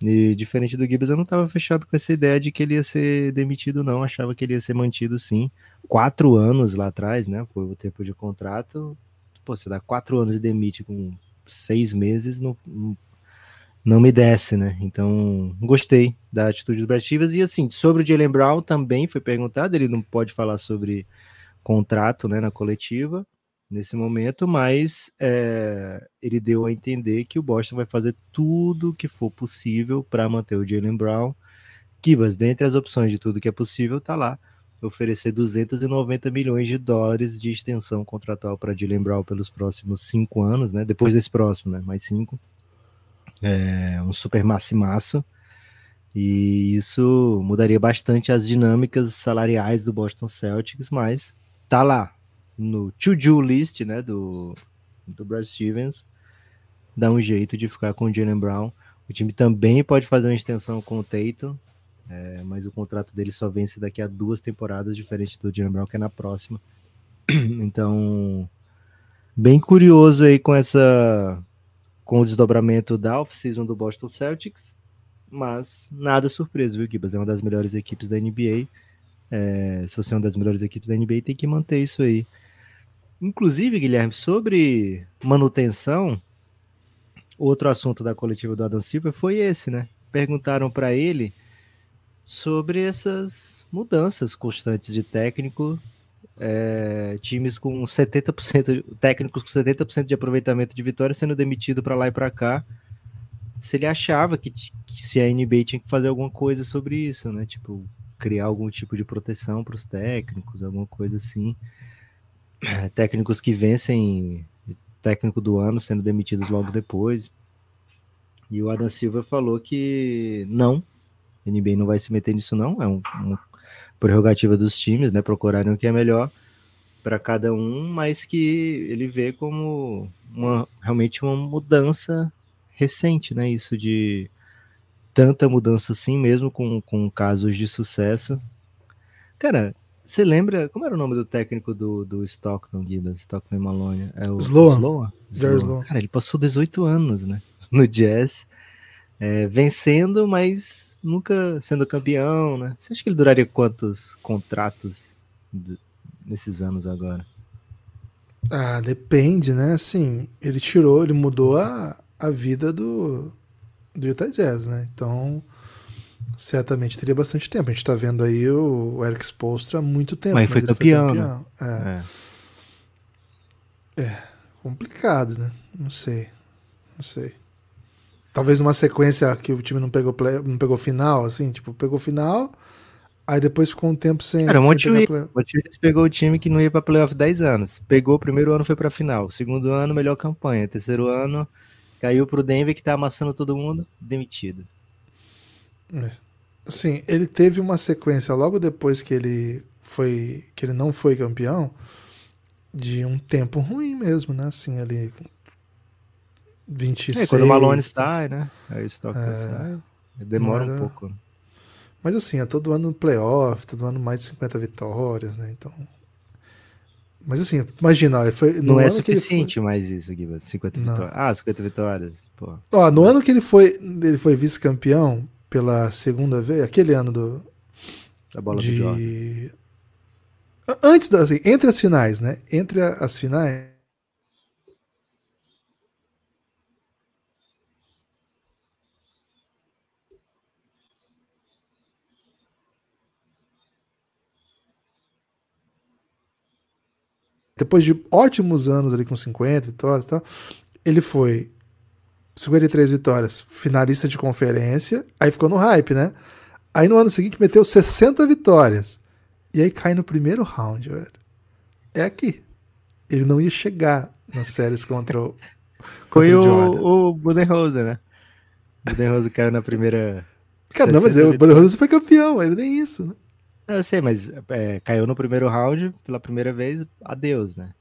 E diferente do Gibbs, eu não estava fechado com essa ideia de que ele ia ser demitido, não. Achava que ele ia ser mantido, sim. 4 anos lá atrás, né? Foi o tempo de contrato. Pô, você dá 4 anos e demite com 6 meses, não me desce, né? Então, gostei da atitude do Brad Stevens. E assim, sobre o Jaylen Brown também foi perguntado, ele não pode falar sobre contrato, né, na coletiva nesse momento, mas ele deu a entender que o Boston vai fazer tudo que for possível para manter o Jaylen Brown. Kibas, dentre as opções de tudo que é possível, tá lá oferecer 290 milhões de dólares de extensão contratual para Jaylen Brown pelos próximos 5 anos, né? Depois desse próximo, né? Mais 5. Um super massimaço. E isso mudaria bastante as dinâmicas salariais do Boston Celtics, mas tá lá no to-do list, né, do Brad Stevens, dá um jeito de ficar com o Jaylen Brown. O time também pode fazer uma extensão com o Tatum, mas o contrato dele só vence daqui a 2 temporadas, diferente do Jaylen Brown, que é na próxima. Então, bem curioso aí com o desdobramento da off-season do Boston Celtics, mas nada surpreso, viu, Gibas? É uma das melhores equipes da NBA. Se você é uma das melhores equipes da NBA, tem que manter isso aí. Inclusive, Guilherme, sobre manutenção, outro assunto da coletiva do Adam Silver foi esse, né? Perguntaram para ele sobre essas mudanças constantes de técnico, times com 70%, técnicos com 70% de aproveitamento de vitória sendo demitido para lá e para cá. Se ele achava que se a NBA tinha que fazer alguma coisa sobre isso, né? Tipo, criar algum tipo de proteção para os técnicos, alguma coisa assim. Técnicos que vencem técnico do ano sendo demitidos logo depois. E o Adam Silver falou que não, a NBA não vai se meter nisso não, é uma prerrogativa dos times, né? Procurarem o que é melhor para cada um, mas que ele vê como realmente uma mudança recente, né? Isso de tanta mudança assim, mesmo com casos de sucesso. Cara, você lembra, como era o nome do técnico do Stockton, Gibbons? Stockton e Malone? É o Sloan. Sloan. Cara, ele passou 18 anos, né? No Jazz, vencendo, mas nunca sendo campeão, né? Você acha que ele duraria quantos contratos nesses anos agora? Ah, depende, né? Assim, ele mudou a vida do Utah Jazz, né? Então, certamente teria bastante tempo. A gente tá vendo aí o Eric Spoelstra há muito tempo, Mas mas foi ele foi campeão, campeão. né? Complicado, né? Não sei. Talvez numa sequência que o time não pegou final, assim, tipo, pegou final, aí depois ficou um tempo sem pegar play. O Monte pegou o time que não ia pra playoff 10 anos. Pegou o primeiro ano, foi pra final. Segundo ano, melhor campanha. Terceiro ano, caiu pro Denver, que tá amassando todo mundo, demitido. Assim, ele teve uma sequência logo depois que ele não foi campeão, de um tempo ruim mesmo, né? Assim, ali 26. Quando o Malone sai, né? Aí o Stockton sai. Demora um pouco. Mas assim, é todo ano no playoff, todo ano mais de 50 vitórias, né? Então. Mas assim, imagina, ó, foi no não é ano suficiente que ele foi... mais isso, Guiba. 50 vitórias. Ah, 50 vitórias. Pô. Ó, no ano que ele foi vice-campeão pela segunda vez, aquele ano a bola do Jordan. Antes assim, entre as finais, né? Entre as finais. Depois de ótimos anos ali com 50 vitórias e tal, ele foi 53 vitórias, finalista de conferência, aí ficou no hype, né? Aí no ano seguinte meteu 60 vitórias. E aí cai no primeiro round, velho. É aqui. Ele não ia chegar nas séries contra o Jordan. O Budenholzer, né? O Budenholzer caiu na primeira. Cara, não, mas o Budenholzer foi campeão, ele nem isso, né? Eu sei, mas caiu no primeiro round pela primeira vez, adeus, né?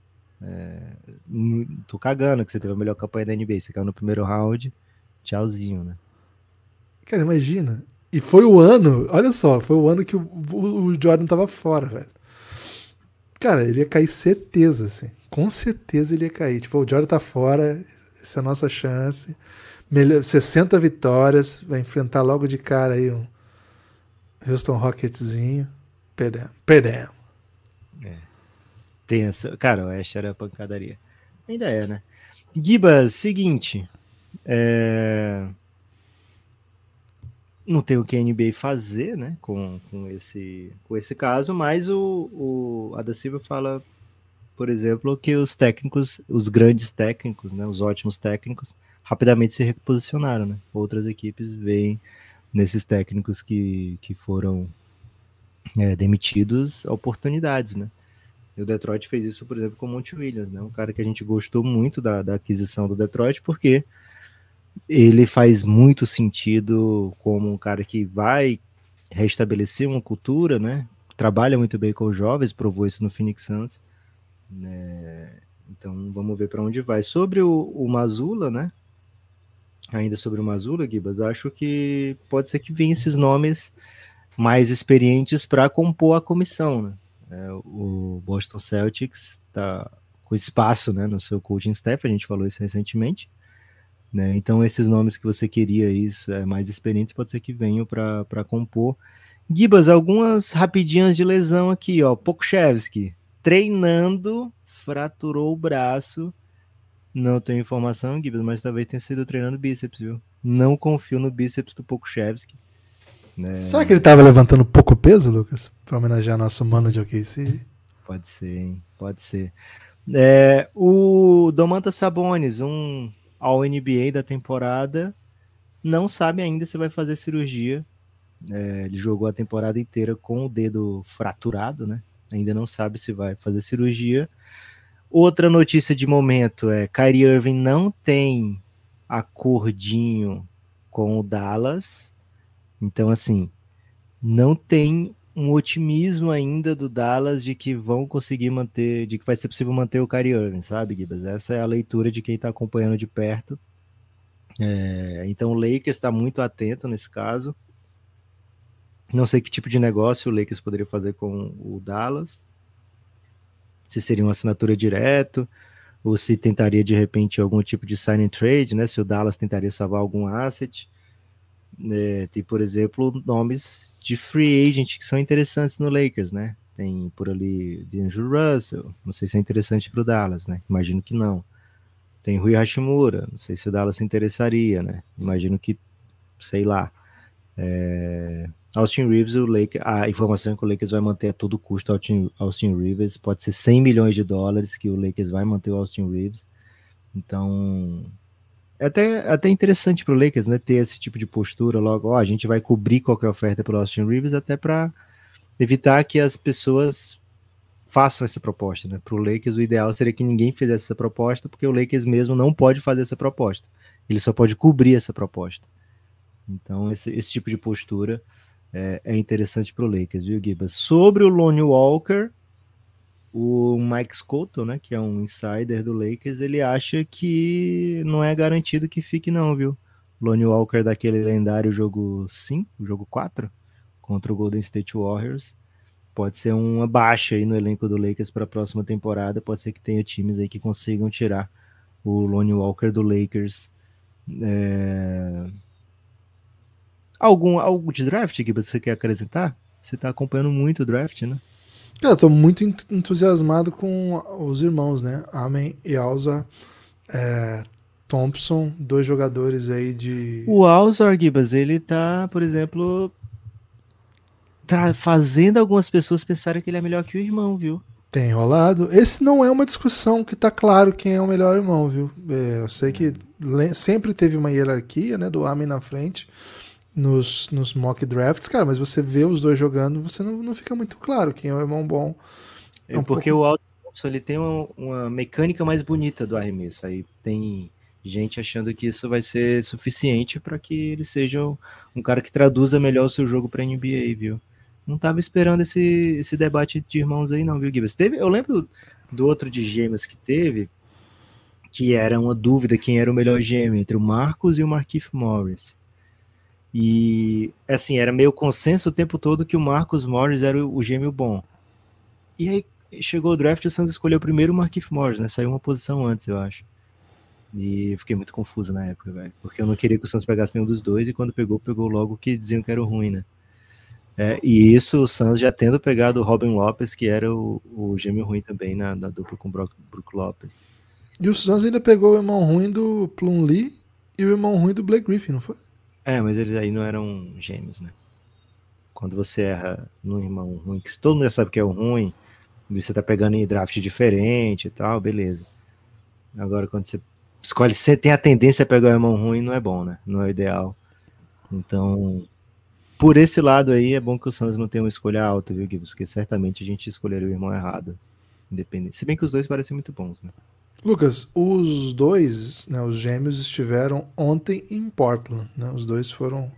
Tô cagando que você teve a melhor campanha da NBA. Você caiu no primeiro round, tchauzinho, né? Cara, imagina. E foi o ano, olha só, foi o ano que o Jordan tava fora, velho. Cara, ele ia cair certeza, assim. Com certeza ele ia cair. Tipo, o Jordan tá fora, essa é a nossa chance. 60 vitórias, vai enfrentar logo de cara aí um Houston Rocketzinho. Perdemos. Tem essa... Cara, o Oeste era pancadaria. Ainda é, né? Gibas, seguinte. Não tem o que a NBA fazer, né, com esse caso, mas a da Silva fala, por exemplo, que os técnicos, os grandes técnicos, né, os ótimos técnicos, rapidamente se reposicionaram, né? Outras equipes veem nesses técnicos que foram demitidos oportunidades, né? E o Detroit fez isso, por exemplo, com o Monty Williams, né? Um cara que a gente gostou muito da aquisição do Detroit, porque ele faz muito sentido como um cara que vai restabelecer uma cultura, né? Trabalha muito bem com os jovens, provou isso no Phoenix Suns, né? Então vamos ver para onde vai. Sobre o Mazzulla, né? Ainda sobre o Mazzulla, Gibas, acho que pode ser que venham esses nomes mais experientes para compor a comissão, né? O Boston Celtics está com espaço, né, no seu coaching staff, a gente falou isso recentemente. Né? Então, esses nomes que você queria, isso mais experientes, pode ser que venham para compor. Gibas, algumas rapidinhas de lesão aqui, ó. Pokusevski, treinando, fraturou o braço. Não tenho informação, Gibas, mas talvez tenha sido treinando bíceps, viu? Não confio no bíceps do Pokusevski. Né? Será que ele tava levantando pouco peso, Lucas? Para homenagear nosso mano de OKC? Pode ser, hein? Pode ser. O Domantas Sabonis, um All-NBA da temporada, não sabe ainda se vai fazer cirurgia. Ele jogou a temporada inteira com o dedo fraturado, né? Ainda não sabe se vai fazer cirurgia. Outra notícia de momento Kyrie Irving não tem acordinho com o Dallas. Então, assim, não tem um otimismo ainda do Dallas de que vão conseguir manter, de que vai ser possível manter o Kyrie Irving, sabe, Gibas? Essa é a leitura de quem está acompanhando de perto. Então o Lakers está muito atento nesse caso. Não sei que tipo de negócio o Lakers poderia fazer com o Dallas. Se seria uma assinatura direto, ou se tentaria de repente algum tipo de sign and trade, né? Se o Dallas tentaria salvar algum asset. Tem, por exemplo, nomes de free agent que são interessantes no Lakers, né? Tem por ali D'Angelo Russell, não sei se é interessante para o Dallas, né? Imagino que não. Tem Rui Hashimura, não sei se o Dallas se interessaria, né? Imagino que, sei lá. Austin Reeves, a informação é que o Lakers vai manter a todo custo Austin Reeves, pode ser 100 milhões de dólares que o Lakers vai manter o Austin Reeves. Então, é até interessante para o Lakers, né, ter esse tipo de postura logo, a gente vai cobrir qualquer oferta pelo Austin Reeves, até para evitar que as pessoas façam essa proposta, né? Para o Lakers o ideal seria que ninguém fizesse essa proposta, porque o Lakers mesmo não pode fazer essa proposta, ele só pode cobrir essa proposta. Então esse tipo de postura é interessante para o Lakers, viu, Gibas? Sobre o Lonnie Walker, o Mike Scotto, né, que é um insider do Lakers, ele acha que não é garantido que fique não, viu? Lonnie Walker daquele lendário jogo 5, jogo 4, contra o Golden State Warriors, pode ser uma baixa aí no elenco do Lakers para a próxima temporada, pode ser que tenha times aí que consigam tirar o Lonnie Walker do Lakers. Algo de draft que você quer acrescentar? Você está acompanhando muito o draft, né? Eu tô muito entusiasmado com os irmãos, né? Amen e Alza Thompson, 2 jogadores aí de... O Alzar, Gibas, ele tá, por exemplo, fazendo algumas pessoas pensarem que ele é melhor que o irmão, viu? Tem rolado. Esse não é uma discussão que tá claro quem é o melhor irmão, viu? Eu sei que sempre teve uma hierarquia, né, do Amen na frente nos mock drafts, cara, mas você vê os dois jogando, você não fica muito claro quem é o irmão bom. Porque o Alzar Thompson, ele tem uma mecânica mais bonita do arremesso. Aí tem gente achando que isso vai ser suficiente para que ele seja um cara que traduza melhor o seu jogo para NBA, viu? Não tava esperando esse debate de irmãos aí não, viu, Gibas? Eu lembro do outro de gêmeos que teve, que era uma dúvida quem era o melhor gêmeo, entre o Marcus e o Markieff Morris. E, assim, era meio consenso o tempo todo que o Marcus Morris era o gêmeo bom. E aí chegou o draft e o Suns escolheu primeiro o Markieff Morris, né? Saiu uma posição antes, eu acho. E fiquei muito confuso na época, velho. Porque eu não queria que o Suns pegasse nenhum dos dois, e quando pegou logo que diziam que era o ruim, né? E isso, o Suns já tendo pegado o Robin Lopez, que era o gêmeo ruim também na dupla com o Brook Lopez. E o Suns ainda pegou o irmão ruim do Plumlee e o irmão ruim do Blake Griffin, não foi? Mas eles aí não eram gêmeos, né? Quando você erra no irmão ruim, que todo mundo já sabe que é o ruim, você tá pegando em draft diferente e tal, beleza. Agora, quando você escolhe, você tem a tendência a pegar o irmão ruim, não é bom, né? Não é o ideal. Então, por esse lado aí, é bom que o Suns não tenha uma escolha alta, viu, Gibbs? Porque certamente a gente escolheria o irmão errado. Independente. Se bem que os dois parecem muito bons, né? Lucas, os dois, né, os gêmeos, estiveram ontem em Portland, né? Os dois foram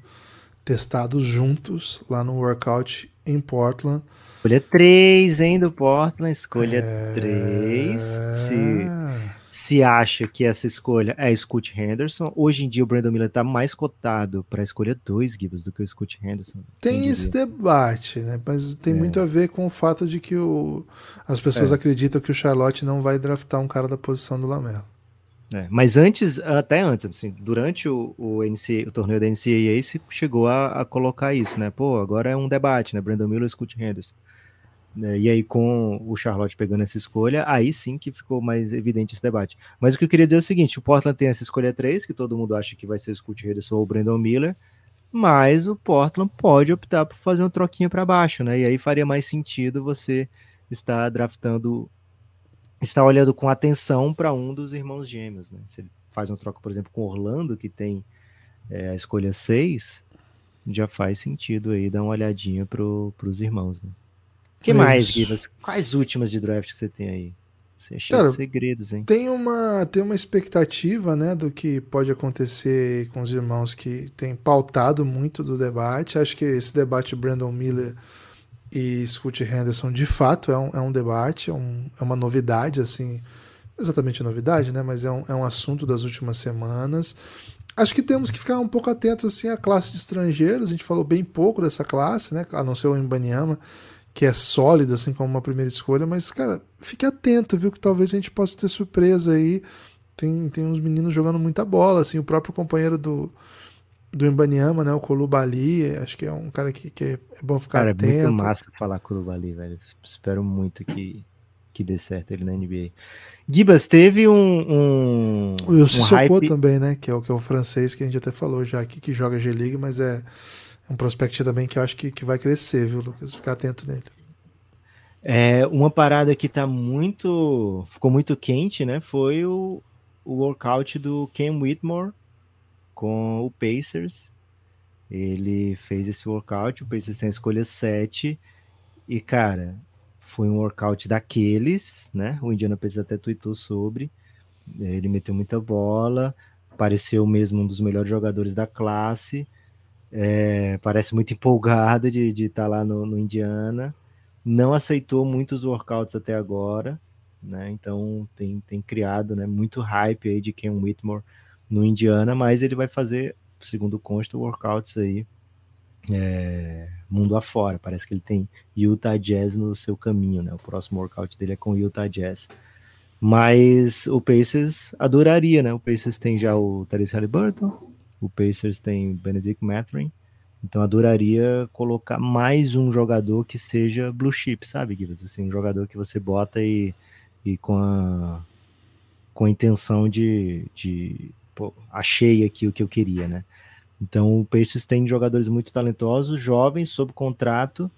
testados juntos lá no workout em Portland. Escolha 3, hein, do Portland. Escolha 3. Se acha que essa escolha é Scoot Henderson, hoje em dia o Brandon Miller tá mais cotado para a escolha 2, Gibbs, do que o Scoot Henderson. Tem esse debate, né? Mas tem muito a ver com o fato de que as pessoas acreditam que o Charlotte não vai draftar um cara da posição do Lamelo. Mas até antes, assim, durante o torneio da NCAA, se chegou a colocar isso, né? Pô, agora é um debate, né? Brandon Miller e Scoot Henderson. E aí, com o Charlotte pegando essa escolha, aí sim que ficou mais evidente esse debate. Mas o que eu queria dizer é o seguinte: o Portland tem essa escolha 3, que todo mundo acha que vai ser o Scoot Henderson ou o Brandon Miller, mas o Portland pode optar por fazer uma troquinha para baixo, né? E aí faria mais sentido você estar draftando, estar olhando com atenção para um dos irmãos gêmeos, né? Se ele faz uma troca, por exemplo, com Orlando, que tem a escolha 6, já faz sentido aí dar uma olhadinha para os irmãos, né? O que mais, Gibas? Quais últimas de draft que você tem aí? Você é cheio de segredos, hein? Tem uma expectativa, né, do que pode acontecer com os irmãos que tem pautado muito do debate. Acho que esse debate Brandon Miller e Scoot Henderson, de fato, é um debate, é uma novidade, assim, exatamente novidade, né, mas é um assunto das últimas semanas. Acho que temos que ficar um pouco atentos, assim, à classe de estrangeiros. A gente falou bem pouco dessa classe, né, a não ser o Mbanyama, que é sólido, assim, como uma primeira escolha, mas, cara, fique atento, viu, que talvez a gente possa ter surpresa aí. Tem uns meninos jogando muita bola, assim, o próprio companheiro do Mbanyama, né, o Coulibaly, acho que é um cara que é bom ficar atento. Cara, é muito massa falar Coulibaly, velho. Espero muito que dê certo ele na NBA. Gibas, teve o Sissoko também, né, que é o francês, que a gente até falou já aqui, que joga G-League, mas é um prospect também que eu acho que vai crescer, viu, Lucas? Ficar atento nele. Uma parada que ficou muito quente, né? Foi o workout do Cam Whitmore com o Pacers. Ele fez esse workout, o Pacers tem a escolha 7, e, cara, foi um workout daqueles, né? O Indiana Pacers até tweetou sobre. Ele meteu muita bola, pareceu mesmo um dos melhores jogadores da classe. Parece muito empolgado de estar lá no Indiana. Não aceitou muitos workouts até agora, né? Então tem criado, né, muito hype aí de Cam Whitmore no Indiana, mas ele vai fazer, segundo consta, workouts aí mundo afora. Parece que ele tem Utah Jazz no seu caminho, né? O próximo workout dele é com Utah Jazz. Mas o Pacers adoraria, né? O Pacers tem já o Tyrese Haliburton, o Pacers tem Benedict Mathurin, então adoraria colocar mais um jogador que seja blue chip, sabe, Guilherme? Assim, um jogador que você bota e com a intenção de achei aqui o que eu queria, né? Então o Pacers tem jogadores muito talentosos, jovens, sob contrato,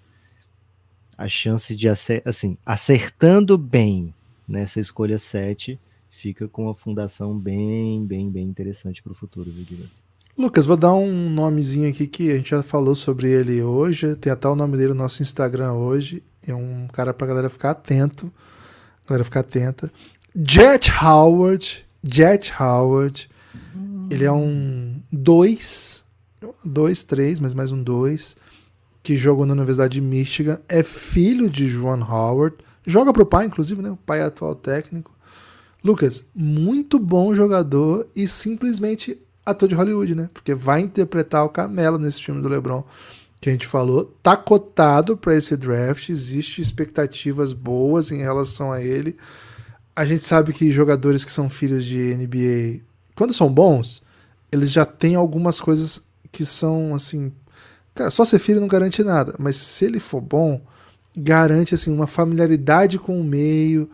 a chance de, assim, acertando bem nessa escolha 7, fica com uma fundação bem interessante para o futuro, viu, Guilherme? Lucas, vou dar um nomezinho aqui que a gente já falou sobre ele hoje, tem até o nome dele no nosso Instagram hoje, é um cara pra galera ficar atento, Jett Howard, ele é um 2, 3, mas mais um 2, que jogou na Universidade de Michigan, é filho de Juwan Howard, joga pro pai, inclusive, né? O pai é atual técnico. Lucas, muito bom jogador e simplesmente ator de Hollywood, né? Porque vai interpretar o Carmelo nesse filme do LeBron que a gente falou. Tá cotado para esse draft, existe expectativas boas em relação a ele. A gente sabe que jogadores que são filhos de NBA, quando são bons, eles já têm algumas coisas que são assim, cara, só ser filho não garante nada, mas se ele for bom, garante assim uma familiaridade com o meio,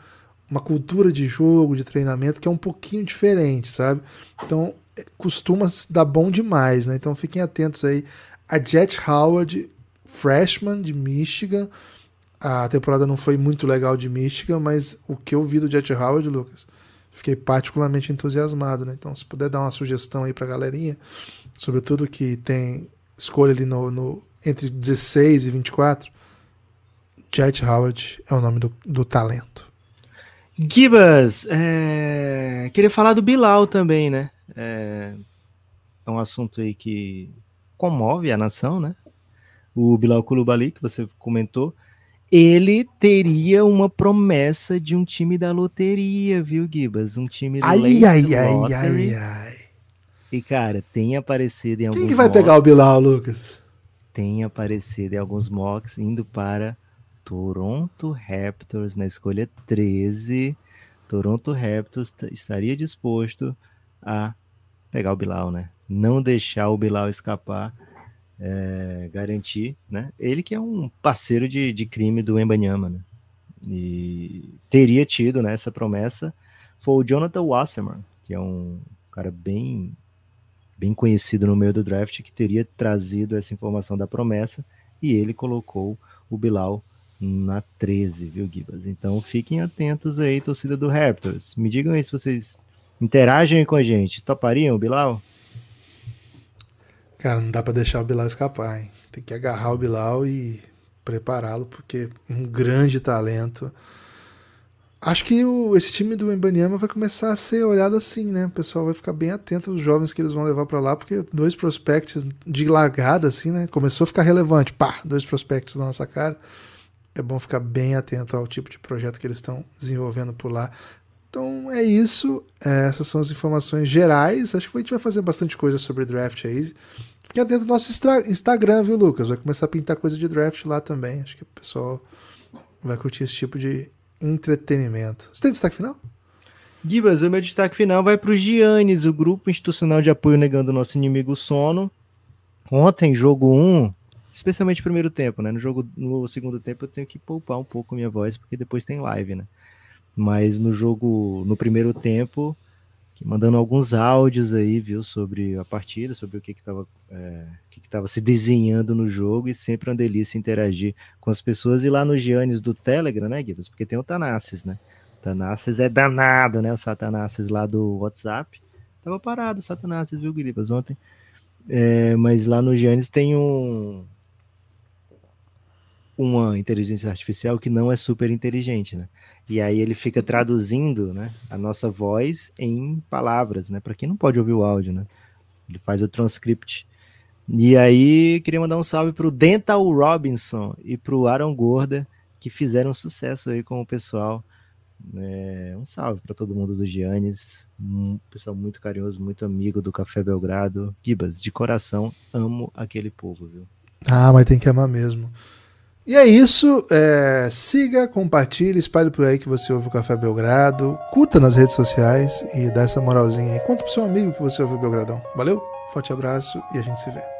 uma cultura de jogo, de treinamento que é um pouquinho diferente, sabe? Então costuma dar bom demais, né? Então fiquem atentos aí a Jett Howard, freshman de Michigan. A temporada não foi muito legal de Michigan, mas o que eu vi do Jett Howard, Lucas, fiquei particularmente entusiasmado, né? Então, se puder dar uma sugestão aí pra galerinha, sobretudo que tem escolha ali entre 16 e 24, Jett Howard é o nome do talento. Gibas, queria falar do Bilal também, né? É um assunto aí que comove a nação, né? O Bilal Coulibaly, que você comentou, ele teria uma promessa de um time da loteria, viu, Gibas? Um time Ai. E, cara, tem aparecido em alguns Quem que vai pegar o Bilal, Lucas? Tem aparecido em alguns mocks indo para Toronto Raptors na escolha 13. Toronto Raptors estaria disposto a pegar o Bilal, né? Não deixar o Bilal escapar, garantir, né? Ele que é um parceiro de crime do Wembanyama, né? E teria tido, né, essa promessa. Foi o Jonathan Wasserman, que é um cara bem conhecido no meio do draft, que teria trazido essa informação da promessa, e ele colocou o Bilal na 13, viu, Gibas? Então fiquem atentos aí, torcida do Raptors. Me digam aí se vocês interagem com a gente. Topariam o Bilal? Cara, não dá pra deixar o Bilal escapar, hein? Tem que agarrar o Bilal e prepará-lo, porque um grande talento. Acho que esse time do Wembanyama vai começar a ser olhado assim, né? O pessoal vai ficar bem atento aos jovens que eles vão levar pra lá, porque 2 prospects de largada, assim, né? Começou a ficar relevante. 2 prospects na nossa cara. É bom ficar bem atento ao tipo de projeto que eles estão desenvolvendo por lá. Então é isso. Essas são as informações gerais. Acho que a gente vai fazer bastante coisa sobre draft aí. Fiquem atentos no nosso Instagram, viu, Lucas? Vai começar a pintar coisa de draft lá também. Acho que o pessoal vai curtir esse tipo de entretenimento. Você tem destaque final? Gibas, o meu destaque final vai para o Giannis, o grupo institucional de apoio negando o nosso inimigo sono. Ontem, jogo 1, especialmente no primeiro tempo, né? No segundo tempo eu tenho que poupar um pouco a minha voz, porque depois tem live, né? Mas no primeiro tempo, mandando alguns áudios aí, viu, sobre a partida, sobre o que estava se desenhando no jogo, e sempre uma delícia interagir com as pessoas. E lá no Giannis do Telegram, né, Guilherme? Porque tem o Tanassis, né? O Tanassis é danado, né? O Satanassis lá do WhatsApp. Tava parado o Satanassis, viu, Guilherme, ontem. Mas lá no Giannis tem uma inteligência artificial que não é super inteligente, né? E aí ele fica traduzindo, né, a nossa voz em palavras, né? Para quem não pode ouvir o áudio, né? Ele faz o transcript. E aí queria mandar um salve pro Dental Robinson e pro Aaron Gorda, que fizeram sucesso aí com o pessoal. Um salve para todo mundo do Giannis, um pessoal muito carinhoso, muito amigo do Café Belgrado. Gibas, de coração, amo aquele povo, viu? Mas tem que amar mesmo. E é isso, siga, compartilhe, espalhe por aí que você ouve o Café Belgrado, curta nas redes sociais e dá essa moralzinha aí. Conta pro seu amigo que você ouve o Belgradão. Valeu, forte abraço e a gente se vê.